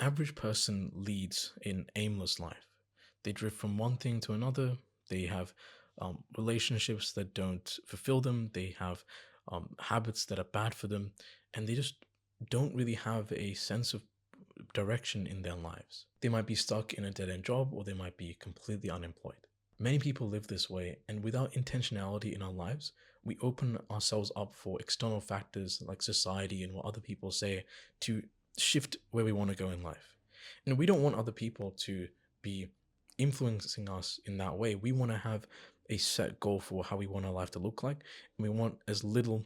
average person leads an aimless life. They drift from one thing to another. They have relationships that don't fulfill them. They have habits that are bad for them. And they just don't really have a sense of direction in their lives. They might be stuck in a dead end job or they might be completely unemployed. Many people live this way, and without intentionality in our lives, we open ourselves up for external factors like society and what other people say to shift where we want to go in life. And we don't want other people to be influencing us in that way. We want to have a set goal for how we want our life to look like, and we want as little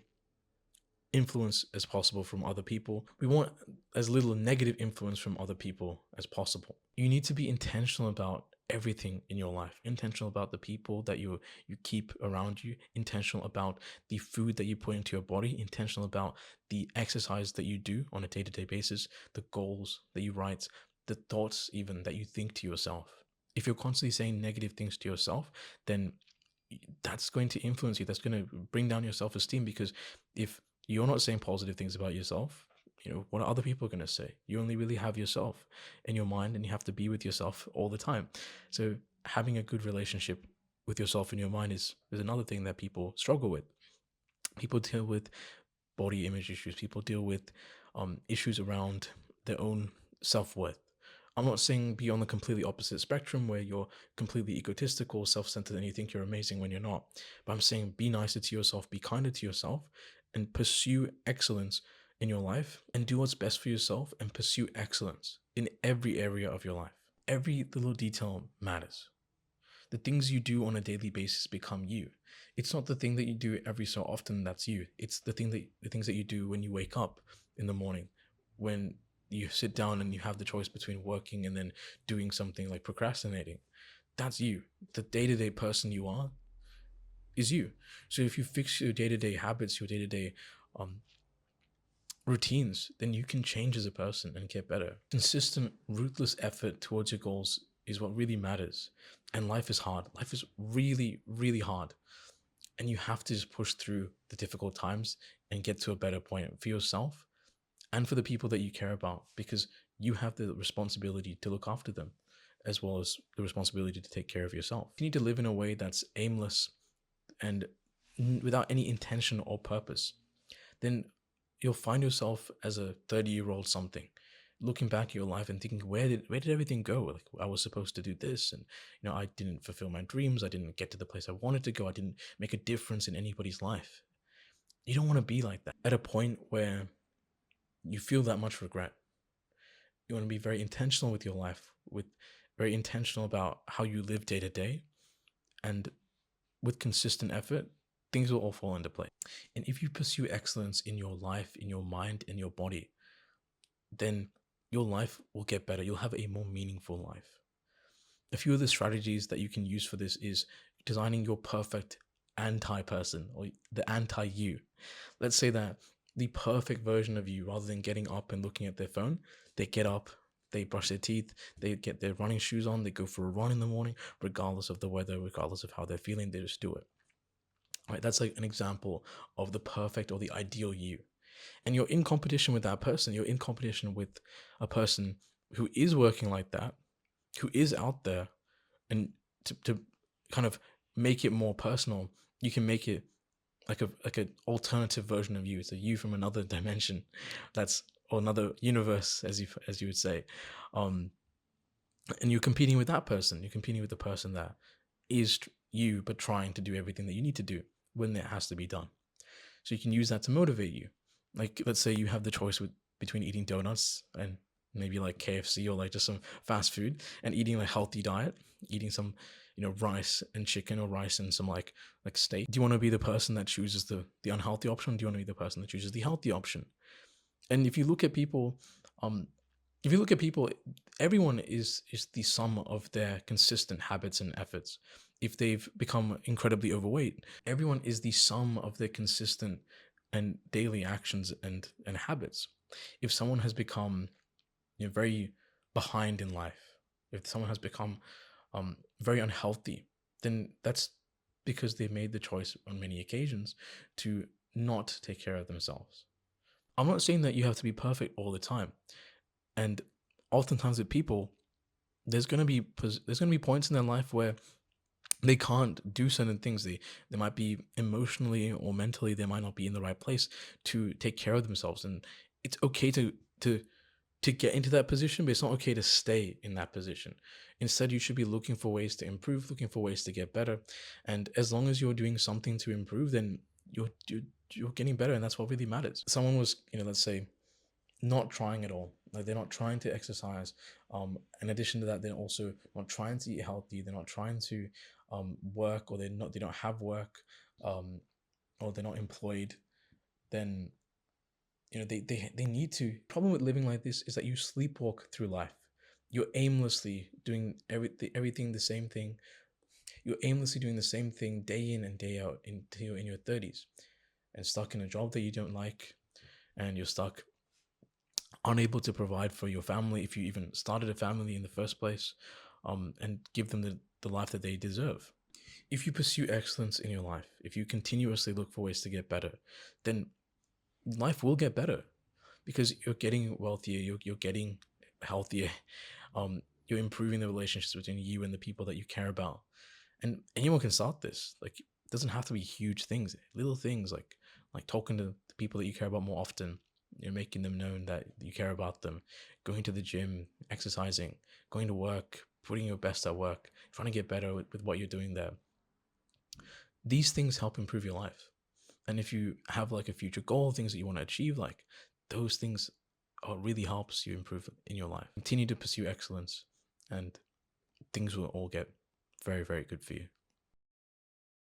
influence as possible from other people. We want as little negative influence from other people as possible. You need to be intentional about everything in your life, intentional about the people that you keep around you, intentional about the food that you put into your body, intentional about the exercise that you do on a day-to-day basis, the goals that you write, the thoughts even that you think to yourself. If you're constantly saying negative things to yourself, then that's going to influence you. That's going to bring down your self-esteem, because if you're not saying positive things about yourself, what are other people going to say? You only really have yourself in your mind, and you have to be with yourself all the time. So having a good relationship with yourself in your mind is another thing that people struggle with. People deal with body image issues. People deal with issues around their own self-worth. I'm not saying be on the completely opposite spectrum where you're completely egotistical, self-centered, and you think you're amazing when you're not. But I'm saying be nicer to yourself, be kinder to yourself, and pursue excellence in your life, and do what's best for yourself, and pursue excellence in every area of your life. Every little detail matters. The things you do on a daily basis become you. It's not the thing that you do every so often that's you. It's the things that you do when you wake up in the morning, when you sit down and you have the choice between working and then doing something like procrastinating. That's you. The day-to-day person you are is you. So if you fix your day-to-day habits, your day-to-day routines, then you can change as a person and get better. Consistent, ruthless effort towards your goals is what really matters. And life is hard. Life is really, really hard. And you have to just push through the difficult times and get to a better point for yourself and for the people that you care about, because you have the responsibility to look after them, as well as the responsibility to take care of yourself. You need to live in a way that's aimless and without any intention or purpose. Then you'll find yourself as a 30-year-old something, looking back at your life and thinking, where did everything go? Like, I was supposed to do this, and I didn't fulfill my dreams. I didn't get to the place I wanted to go. I didn't make a difference in anybody's life. You don't want to be like that. At a point where you feel that much regret, you want to be very intentional with your life, very intentional about how you live day to day, and with consistent effort, things will all fall into place. And if you pursue excellence in your life, in your mind, in your body, then your life will get better. You'll have a more meaningful life. A few of the strategies that you can use for this is designing your perfect anti-person, or the anti-you. Let's say that the perfect version of you, rather than getting up and looking at their phone, they get up, they brush their teeth, they get their running shoes on, they go for a run in the morning, regardless of the weather, regardless of how they're feeling, they just do it. Right? That's like an example of the perfect or the ideal you. And you're in competition with that person. You're in competition with a person who is working like that, who is out there. And to kind of make it more personal, you can make it like an alternative version of you. It's a you from another dimension, or another universe, as you would say. And you're competing with that person. You're competing with the person that is you, but trying to do everything that you need to do when it has to be done. So you can use that to motivate you. Like, let's say you have the choice between eating donuts and maybe like KFC or like just some fast food, and eating a healthy diet, eating some, rice and chicken, or rice and some like steak. Do you want to be the person that chooses the unhealthy option? Or do you want to be the person that chooses the healthy option? And if you look at people, everyone is the sum of their consistent habits and efforts. If they've become incredibly overweight, everyone is the sum of their consistent and daily actions and habits. If someone has become very behind in life, if someone has become very unhealthy, then that's because they made the choice on many occasions to not take care of themselves. I'm not saying that you have to be perfect all the time. And oftentimes with people, there's going to be points in their life where they can't do certain things. They might be emotionally or mentally, they might not be in the right place to take care of themselves, and it's okay to to get into that position, but it's not okay to stay in that position. Instead, you should be looking for ways to improve, looking for ways to get better. And as long as you're doing something to improve, then you're getting better, and that's what really matters. Someone was, let's say, not trying at all. Like they're not trying to exercise. In addition to that, they're also not trying to eat healthy. They're not trying to work, or they don't have work, um, or they're not employed. Then they need to. Problem with living like this is that you sleepwalk through life. You're aimlessly doing everything the same thing. You're aimlessly doing the same thing day in and day out until you're in your 30s, and stuck in a job that you don't like, and you're stuck unable to provide for your family if you even started a family in the first place, and give them the life that they deserve. If you pursue excellence in your life, if you continuously look for ways to get better, then life will get better, because you're getting wealthier, you're getting healthier, you're improving the relationships between you and the people that you care about. And anyone can start this. Like, it doesn't have to be huge things, little things like talking to the people that you care about more often. You're making them known that you care about them, going to the gym, exercising, going to work, putting your best at work, trying to get better with what you're doing there. These things help improve your life. And if you have like a future goal, things that you want to achieve, like those things really helps you improve in your life. Continue to pursue excellence, and things will all get very, very good for you.